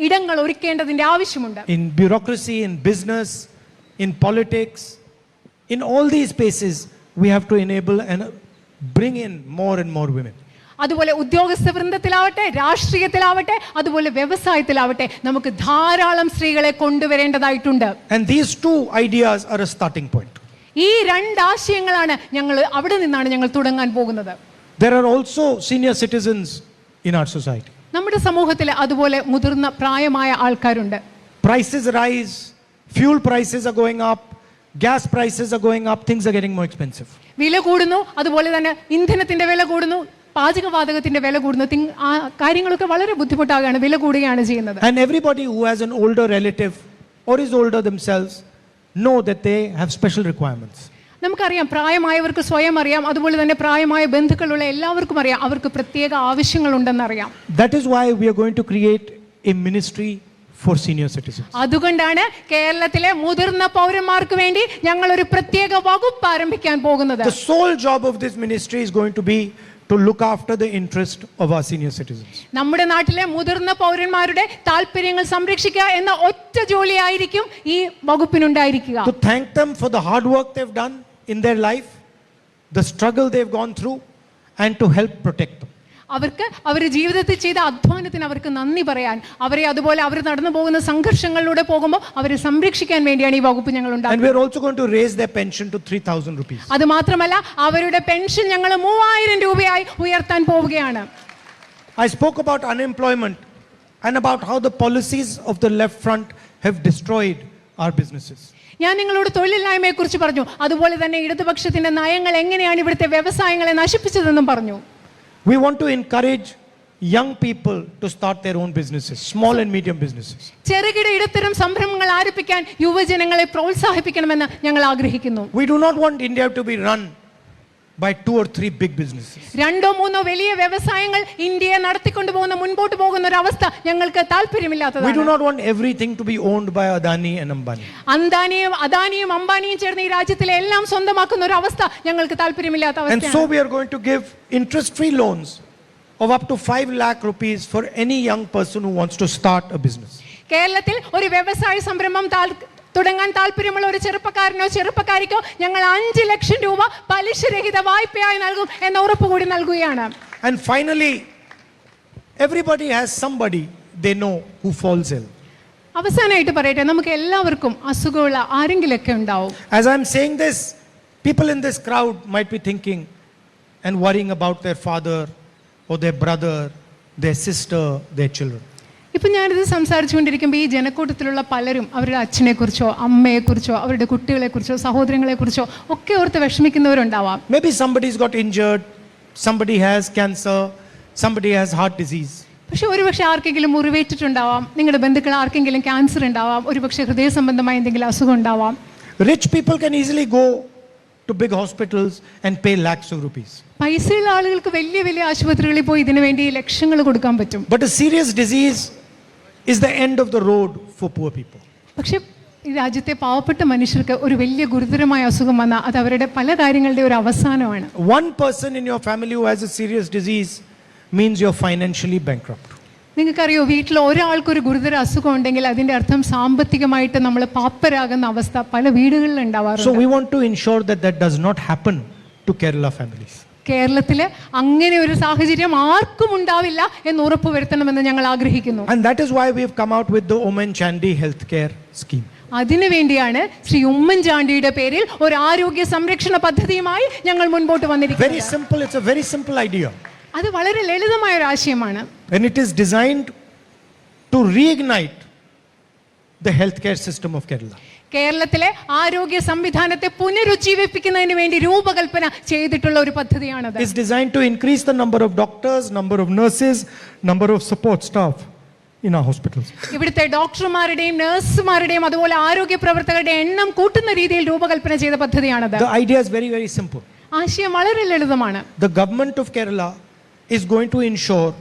ഇടങ്ങൾ ഒരുക്കേണ്ടതിന്റെ ആവശ്യമുണ്ട്. In bureaucracy, in business, in politics, in all these spaces, we have to enable and bring in more and more women. അതുപോലെ ഉദ്യോഗസ്ഥ വൃന്ദത്തിലാവട്ടെ, രാഷ്ട്രീയത്തിലാവട്ടെ, അതുപോലെ വ്യവസായത്തിലാവട്ടെ നമുക്ക് ധാരാളം സ്ത്രീകളെ കൊണ്ടുവരേണ്ടതായിട്ടുണ്ട്. And these two ideas are a starting point. ഈ രണ്ട് ആശയങ്ങളാണ് അവിടെ നിന്നാണ് ഞങ്ങൾ തുടങ്ങാൻ പോകുന്നത്. There are also senior citizens in our society. നമ്മുടെ സമൂഹത്തിൽ അതുപോലെ മുതിർന്ന പ്രായമായ ആൾക്കാരുണ്ട്. Prices rise, fuel prices are going up, gas prices are going up, things are getting more expensive. വില കൂടുന്നു, അതുപോലെ തന്നെ ഇന്ധനത്തിന്റെ വില കൂടുന്നു, പാചകവാതകത്തിന്റെ വില കൂടുന്നു, ആ കാര്യങ്ങളൊക്കെ വളരെ ബുദ്ധിമുട്ടാകാണ്, വില കൂടുകയാണ് ചെയ്യുന്നത്. And everybody who has an older relative or is older themselves know that they have special requirements. നമുക്കറിയാം, പ്രായമായവർക്ക് സ്വയം അറിയാം, അതുപോലെ തന്നെ പ്രായമായ ബന്ധുക്കളുള്ള എല്ലാവർക്കും അറിയാം അവർക്ക് പ്രത്യേക ആവശ്യങ്ങളുണ്ടെന്നറിയാം. That is why we are going to create a ministry for senior citizens. അതുകൊണ്ടാണ് കേരളത്തിലെ മുതിർന്ന പൗരന്മാർക്ക് വേണ്ടി ഞങ്ങൾ ഒരു പ്രത്യേക വകുപ്പ് ആരംഭിക്കാൻ പോകുന്നത്. The sole job of this ministry is going to be to look after the interest of our senior citizens. നമ്മുടെ നാട്ടിലെ മുതിർന്ന പൗരന്മാരുടെ താൽപര്യങ്ങൾ സംരക്ഷിക്കുക എന്ന ഒറ്റ ജോലിയായിരിക്കും ഈ വകുപ്പിനുണ്ടായിരിക്കുക. To thank them for the hard work they've done in their life. the struggle they've gone through, and to help protect them. അവർക്ക് അവർ ജീവിതത്തിൽ ചെയ്ത അധ്വാനത്തിന് അവർക്ക് നന്ദി പറയാൻ, അവരെ അതുപോലെ അവർ നടന്നു പോകുന്ന സംഘർഷങ്ങളിലൂടെ പോകുമ്പോൾ അവരെ സംരക്ഷിക്കാൻ വേണ്ടിയാണ് ഈ വകുപ്പ് ഞങ്ങൾ And ഉണ്ടാക്കുന്നത്. we're also going to raise their pension to 3,000 rupees. അത് മാത്രമല്ല അവരുടെ പെൻഷൻ ഞങ്ങൾ 3000 രൂപയായി ഉയർത്താൻ പോവുകയാണ്. I spoke about unemployment and about how the policies of the left front have destroyed our businesses. ഞാൻ നിങ്ങളോട് തൊഴിലില്ലായ്മയെക്കുറിച്ച് പറഞ്ഞു, അതുപോലെ തന്നെ ഇടതുപക്ഷത്തിന്റെ നയങ്ങൾ എങ്ങനെയാണ് ഇവിടുത്തെ വ്യവസായങ്ങളെ നശിപ്പിച്ചതെന്നും പറഞ്ഞു. We want to encourage young people to start their own businesses, small and medium businesses. ചെറുകിട ഇടത്തരം സംരംഭങ്ങൾ ആരംഭിക്കാൻ യുവജനങ്ങളെ പ്രോത്സാഹിപ്പിക്കണമെന്ന് ഞങ്ങൾ ആഗ്രഹിക്കുന്നു. We do not want India to be run by 2 or 3 big businesses. 2-3 വലിയ വ്യവസായങ്ങൾ ഇന്ത്യയെ നടത്തിക്കൊണ്ടുപോകുന്ന മുൻപോട്ട് പോകുന്ന ഒരു അവസ്ഥ ഞങ്ങൾക്ക് We do താല്പര്യമില്ലാത്തതാണ്. not want everything to be owned by Adani and Ambani. അദാനിയും അംബാനിയും ചേർന്ന് ഈ രാജ്യത്തിലെ എല്ലാം സ്വന്തമാക്കുന്ന ഒരു അവസ്ഥ ഞങ്ങൾക്ക് താല്പര്യമില്ലാത്ത And so അവസ്ഥയാണ്. we are going to give interest-free loans of up to 5 lakh rupees for any young person who wants to start a business. കേരളത്തിൽ ഒരു വ്യവസായ സംരംഭം തുടങ്ങാൻ താല്പര്യമുള്ള ഒരു ചെറുപ്പക്കാരനോ ചെറുപ്പക്കാരിക്കോ ഞങ്ങൾ 5 ലക്ഷം രൂപ പലിശരഹിത വായ്പയായി നൽകും എന്ന ഉറപ്പ് കൂടി നൽകുകയാണ്. And finally, everybody has somebody they know who falls ill. അവസാനമായിട്ട് പറയട്ടെ, നമുക്ക് എല്ലാവർക്കും അസുഖമുള്ള ആരെങ്കിലൊക്കെ ഉണ്ടാവും. As I'm saying this, people in this crowd might be thinking and worrying about their father or their brother, their sister, their children. ഇപ്പം ഞാനിത് സംസാരിച്ചുകൊണ്ടിരിക്കുമ്പോൾ ഈ ജനക്കൂട്ടത്തിലുള്ള പലരും അവരുടെ അച്ഛനെക്കുറിച്ചോ അമ്മയെക്കുറിച്ചോ അവരുടെ കുട്ടികളെക്കുറിച്ചോ സഹോദരങ്ങളെക്കുറിച്ചോ ഒക്കെ ഓർത്ത് വിഷമിക്കുന്നവരുണ്ടാവാം. Maybe somebody's got injured, somebody has cancer, somebody has heart disease. പക്ഷെ ഒരുപക്ഷെ ആർക്കെങ്കിലും മുറിവേറ്റിട്ടുണ്ടാവാം, നിങ്ങളുടെ ബന്ധുക്കൾ ആർക്കെങ്കിലും ക്യാൻസർ ഉണ്ടാവാം, ഒരുപക്ഷെ ഹൃദയ സംബന്ധമായ എന്തെങ്കിലും അസുഖം ഉണ്ടാവാം. Rich people can easily go to big hospitals and pay lakhs of rupees. പൈസയുള്ള ആളുകൾക്ക് വലിയ വലിയ ആശുപത്രികളിൽ പോയി ഇതിനു വേണ്ടി ലക്ഷങ്ങൾ കൊടുക്കാൻ പറ്റും. But a serious disease is the end of the road for poor people. പക്ഷെ ഈ രാജ്യത്തെ പാവപ്പെട്ട മനുഷ്യർക്ക് ഒരു വലിയ ഗുരുതരമായ അസുഖം വന്നാൽ അത് അവരുടെ പല കാര്യങ്ങളുടെ ഒരു അവസാനമാണ്. One person in your family who has a serious disease means you're financially bankrupt. നിങ്ങൾക്കറിയോ, വീട്ടിൽ ഒരാൾക്കൊരു ഗുരുതര അസുഖം ഉണ്ടെങ്കിൽ അതിന്റെ അർത്ഥം സാമ്പത്തികമായിട്ട് നമ്മൾ പാപ്പരാകുന്ന അവസ്ഥ പല വീടുകളിൽ So ഉണ്ടാവാറുണ്ട്. we want to ensure that that does not happen to Kerala families. കേരളത്തില് അങ്ങനെ ഒരു സാഹചര്യം ആർക്കും ഉണ്ടാവില്ല എന്ന് ഉറപ്പുവരുത്തണമെന്ന് ഞങ്ങൾ ആഗ്രഹിക്കുന്നു. And that is why we have come out with the Oman Chandi Healthcare Scheme. അതിനുവേണ്ടിയാണ് ശ്രീ ഉമ്മൻചാണ്ടിയുടെ പേരിൽ ഒരു ആരോഗ്യ സംരക്ഷണ പദ്ധതിയുമായി ഞങ്ങൾ മുൻപോട്ട് Very വന്നിരിക്കുന്നത്. simple, it's a very simple idea. അത് വളരെ ലളിതമായ ഒരു ആശയമാണ്. And it is designed to reignite the healthcare system of Kerala. കേരളത്തിലെ ആരോഗ്യ സംവിധാനത്തെ പുനരുജ്ജീവിപ്പിക്കുന്നതിന് വേണ്ടി രൂപകൽപ്പന ചെയ്തിട്ടുള്ള ഒരു പദ്ധതിയാണത്. It's designed to increase the number of doctors, number of nurses, number of support staff in our hospitals. ഇവിടുത്തെ ഡോക്ടർമാരുടെയും നഴ്സുമാരുടെയും അതുപോലെ ആരോഗ്യ പ്രവർത്തകരുടെ എണ്ണം കൂട്ടുന്ന രീതിയിൽ രൂപകൽപ്പന ചെയ്ത പദ്ധതിയാണത്. The idea is very, very simple. ആശയം വളരെ ലളിതമാണ്. The government of Kerala is going to ensure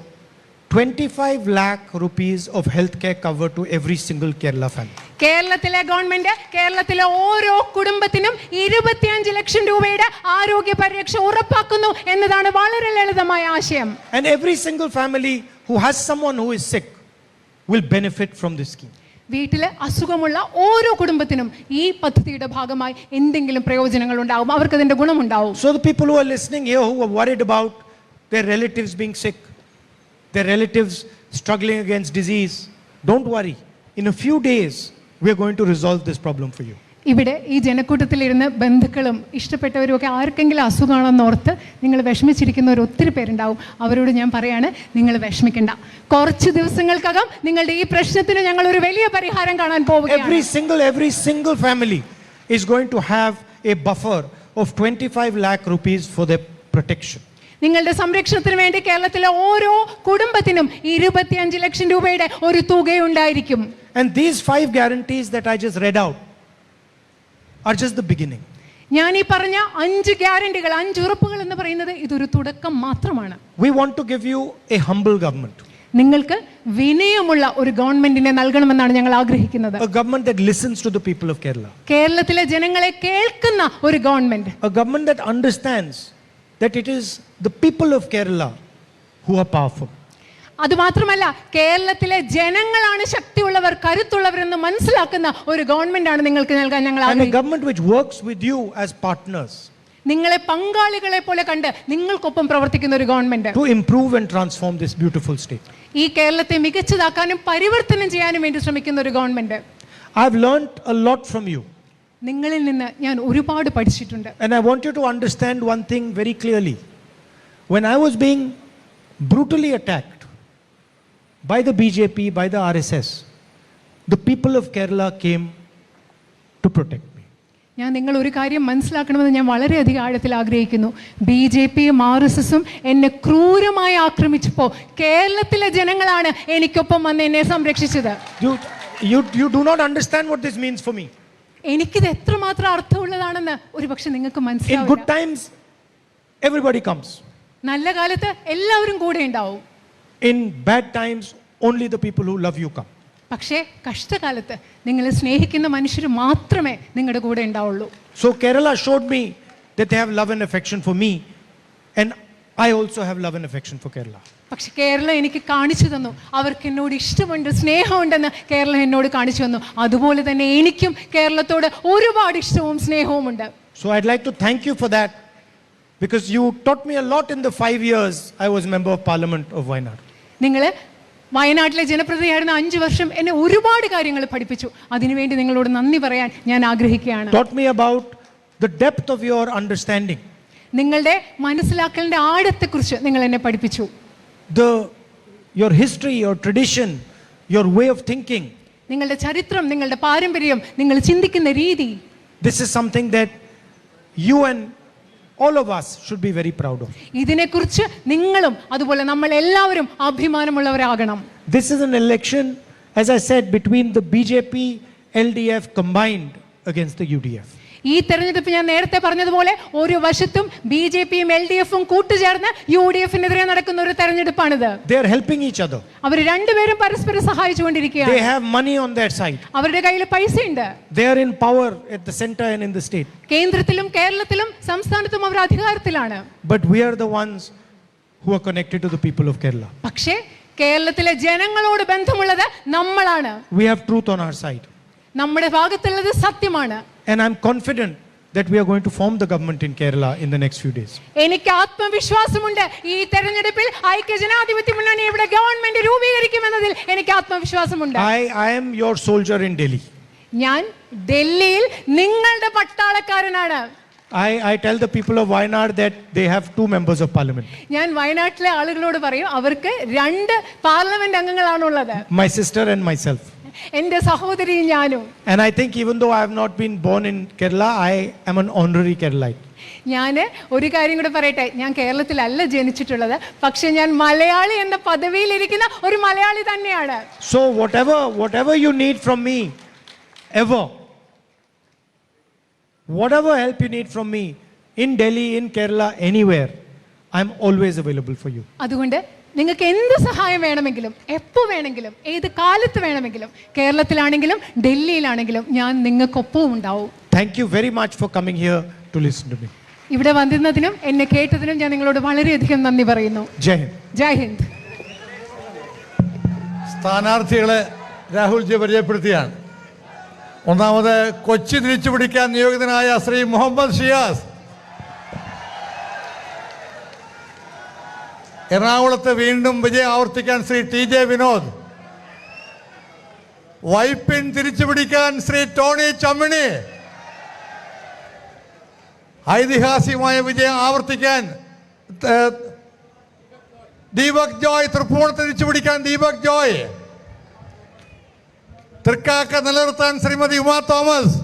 25 lakh rupees of healthcare cover to every single Kerala family. കേരളത്തിലെ ഗവൺമെന്റ് കേരളത്തിലെ ഓരോ കുടുംബത്തിനും 25 ലക്ഷം രൂപയുടെ ആരോഗ്യ പരിരക്ഷ ഉറപ്പാക്കുന്നു എന്നതാണ് വളരെ ലളിതമായ ആശയം. And every single family who has someone who is sick will benefit from this scheme. വീട്ടിലെ അസുഖമുള്ള ഓരോ കുടുംബത്തിനും ഈ പദ്ധതിയുടെ ഭാഗമായി എന്തെങ്കിലും പ്രയോജനങ്ങൾ ഉണ്ടാവും, അവർക്ക് അതിന്റെ ഗുണമുണ്ടാവും. So the people who are listening here who are worried about their relatives being sick, their relatives struggling against disease, don't worry. In a few days, we are going to resolve this problem for you. ഇവിടെ ഈ ജനക്കൂട്ടത്തിലിരുന്ന് ബന്ധുക്കളും ഇഷ്ടപ്പെട്ടവരും ഒക്കെ ആർക്കെങ്കിലും അസുഖമാണെന്ന് ഓർത്ത് നിങ്ങൾ വിഷമിച്ചിരിക്കുന്നവർ ഒത്തിരി പേരുണ്ടാവും. അവരോട് ഞാൻ പറയാണ്, നിങ്ങൾ വിഷമിക്കണ്ട. കുറച്ച് ദിവസങ്ങൾക്കകം നിങ്ങളുടെ ഈ പ്രശ്നത്തിന് ഞങ്ങൾ ഒരു വലിയ പരിഹാരം കാണാൻ പോവുകയാണ്. Every single family is going to have a buffer of 25 lakh rupees for their protection. നിങ്ങളുടെ സംരക്ഷണത്തിന് വേണ്ടി കേരളത്തിലെ ഓരോ കുടുംബത്തിനും 25 ലക്ഷം രൂപയുടെ ഒരു തുകയുണ്ടായിരിക്കും. And these 5 guarantees that I just read out are just the beginning. ഞാൻ ഈ പറഞ്ഞ 5 ഗ്യാരണ്ടികൾ, 5 ഉറപ്പുകൾ എന്ന് പറയുന്നത് ഇതൊരു തുടക്കം മാത്രമാണ്. We want to give you a humble government. നിങ്ങൾക്ക് വിനയമുള്ള ഒരു ഗവൺമെന്റിനെ നൽകണമെന്നാണ് ഞങ്ങൾ ആഗ്രഹിക്കുന്നത്. A government that listens to the people of Kerala. കേരളത്തിലെ ജനങ്ങളെ കേൾക്കുന്ന ഒരു government. A government that understands that it is the people of Kerala who are powerful. അതുമാത്രമല്ല, കേരളത്തിലെ ജനങ്ങളാണ് ശക്തിയുള്ളവർ, കരുത്തുള്ളവർ എന്ന് മനസ്സിലാക്കുന്ന ഒരു ഗവൺമെന്റ് ആണ് നിങ്ങൾക്ക് നൽകാൻ ഞങ്ങൾ And a ആഗ്രഹിക്കുന്നത്. government which works with you as partners. നിങ്ങളെ പങ്കാളികളെ പോലെ കണ്ട് നിങ്ങൾക്കൊപ്പം പ്രവർത്തിക്കുന്ന ഒരു government, to improve and transform this beautiful state. ഈ കേരളത്തെ മികച്ചതാക്കാനും പരിവർത്തനം ചെയ്യാനും വേണ്ടി ശ്രമിക്കുന്ന ഒരു government. I've learned a lot from you. നിങ്ങളിൽ നിന്ന് ഞാൻ ഒരുപാട് പഠിച്ചിട്ടുണ്ട്. And I want you to understand one thing very clearly. When I was being brutally attacked by the BJP, by the RSS, the people of Kerala came to protect me. ഞാൻ നിങ്ങൾ ഒരു കാര്യം മനസ്സിലാക്കണമെന്ന് ഞാൻ വളരെയധികം ആഴത്തിൽ ആഗ്രഹിക്കുന്നു. BJPയും RSSും എന്നെ ക്രൂരമായി ആക്രമിച്ചപ്പോൾ കേരളത്തിലെ ജനങ്ങളാണ് എനിക്കൊപ്പം വന്ന് എന്നെ സംരക്ഷിച്ചത്. You do not understand what this means for me. എനിക്കിത് എത്രമാത്രം അർത്ഥമുള്ളതാണെന്ന് ഒരുപക്ഷെ നിങ്ങൾക്ക് In മനസ്സിലാവില്ല. good times, everybody comes. നല്ല കാലത്ത് എല്ലാവരും കൂടെ ഉണ്ടാവും. In bad times, only the people who love you come. പക്ഷേ കഷ്ടകാലത്ത് നിങ്ങളെ സ്നേഹിക്കുന്ന മനുഷ്യർ മാത്രമേ നിങ്ങളുടെ കൂടെ ഉണ്ടാവുള്ളൂ. So Kerala showed me that they have love and affection for me, and I also have love and affection for Kerala. പക്ഷെ കേരളം എനിക്ക് കാണിച്ചു തന്നു, അവർക്ക് എന്നോട് ഇഷ്ടമുണ്ട്, സ്നേഹമുണ്ടെന്ന് കേരളം എന്നോട് കാണിച്ചു തന്നു. അതുപോലെ തന്നെ എനിക്കും കേരളത്തോട് ഒരുപാട് ഇഷ്ടവും സ്നേഹവും ഉണ്ട്. So I'd like to thank you for that, because you taught me a lot in the 5 years I was member of parliament of Wayanad. നിങ്ങൾ വയനാട്ടിലെ ജനപ്രതിനിധിയായിരുന്ന 5 വർഷം എന്നെ ഒരുപാട് കാര്യങ്ങൾ പഠിപ്പിച്ചു. അതിനുവേണ്ടി നിങ്ങളോട് നന്ദി പറയാൻ ഞാൻ ആഗ്രഹിക്കുകയാണ്. Taught me about the depth of your understanding, നിങ്ങളുടെ മനസ്സിലാക്കലിന്റെ ആഴത്തെക്കുറിച്ച് നിങ്ങൾ എന്നെ പഠിപ്പിച്ചു. your history, your tradition, your way of thinking. നിങ്ങളുടെ ചരിത്രം, നിങ്ങളുടെ പാരമ്പര്യം, നിങ്ങൾ ചിന്തിക്കുന്ന രീതി. This is something that you and all of us should be very proud of. ഇതിനെക്കുറിച്ച് നിങ്ങളും അതുപോലെ നമ്മൾ എല്ലാവരും അഭിമാനമുള്ളവരാകണം. This is an election, as I said, between the BJP, LDF combined against the UDF. ഈ തെരഞ്ഞെടുപ്പ് ഞാൻ നേരത്തെ പറഞ്ഞതുപോലെ ഒരു വശത്തും BJPയും LDFും കൂട്ടുചേർന്ന് UDFനെതിരെ നടക്കുന്ന ഒരു തെരഞ്ഞെടുപ്പാണിത്. They are helping each other. അവർ രണ്ടുപേരും പരസ്പരം സഹായിച്ചുകൊണ്ടിരിക്കുകയാണ്. They have money on their side. അവരുടെ കയ്യിൽ പൈസയുണ്ട്. They are in power at the center and in the state. കേന്ദ്രത്തിലും കേരളത്തിലും സംസ്ഥാനത്തും അവർ അധികാരത്തിലാണ്. But we are the ones who are connected to the people of Kerala. പക്ഷേ കേരളത്തിലെ ജനങ്ങളോട് ബന്ധമുള്ളത് നമ്മളാണ്. We have truth on our side. നമ്മുടെ ഭാഗത്തുള്ളത് സത്യമാണ്. And I'm confident that we are going to form the government in Kerala in the next few days. എനിക്ക് ആത്മവിശ്വാസമുണ്ട്, ഈ തെരഞ്ഞെടുപ്പിൽ ഐക്യജനാധിപത്യ മുന്നണി ഇവിടെ ഗവൺമെന്റ് രൂപീകരിക്കുമെന്നതിൽ എനിക്ക് ആത്മവിശ്വാസമുണ്ട്. I am your soldier in Delhi. ഞാൻ ഡൽഹിയിൽ നിങ്ങളുടെ പട്ടാളക്കാരനാണ്. I tell the people of Wayanad that they have 2 members of parliament. ഞാൻ വയനാട്ടിലെ ആളുകളോട് പറയും, അവർക്ക് 2 parliament അംഗങ്ങളാണുള്ളത്. My sister and myself. എന്റെ സഹോദരിയും ഞാനും. And I think even though I have not been born in Kerala, I am an honorary Keralite. ഞാൻ ഒരു കാര്യം കൂടെ പറയട്ടെ, ഞാൻ കേരളത്തിലല്ല ജനിച്ചിട്ടുള്ളത്, പക്ഷെ ഞാൻ മലയാളി എന്ന പദവിയിലിരിക്കുന്ന ഒരു മലയാളി തന്നെയാണ്. So whatever you need from me, ever, whatever help you need from me, in Delhi, in Kerala, anywhere, I'm always available for you. അതുകൊണ്ട് നിങ്ങൾക്ക് എന്ത് സഹായം വേണമെങ്കിലും, എപ്പോൾ വേണമെങ്കിലും, ഏത് കാലത്ത് വേണമെങ്കിലും, കേരളത്തിലാണെങ്കിലും ഡൽഹിയിലാണെങ്കിലും ഞാൻ നിങ്ങൾക്കൊപ്പവും ഉണ്ടാവും. Thank you very much for coming here to listen to me. ഇവിടെ വന്നിരുന്നതിനും എന്നെ കേട്ടതിനും ഞാൻ നിങ്ങളോട് വളരെയധികം നന്ദി പറയുന്നു. Jai Hind. ജയ് ഹിന്ദ്. സ്ഥാനാർത്ഥികളെ രാഹുൽജി പരിചയപ്പെടുത്തിയാണ്. ഒന്നാമത് കൊച്ചി തിരിച്ചുപിടിക്കാൻ നിയോഗിതനായ ശ്രീ മുഹമ്മദ് ഷിയാസ്, എറണാകുളത്ത് വീണ്ടും വിജയം ആവർത്തിക്കാൻ ശ്രീ TJ വിനോദ്, വൈപ്പിൻ തിരിച്ചുപിടിക്കാൻ ശ്രീ ടോണി ചമ്മിണി, ഐതിഹാസികമായ വിജയം ആവർത്തിക്കാൻ ദീപക് ജോയ്, തൃപ്പൂണിത്ത് തിരിച്ചുപിടിക്കാൻ ദീപക് ജോയ്, തൃക്കാക്ക നിലനിർത്താൻ ശ്രീമതി ഉമാ തോമസ്,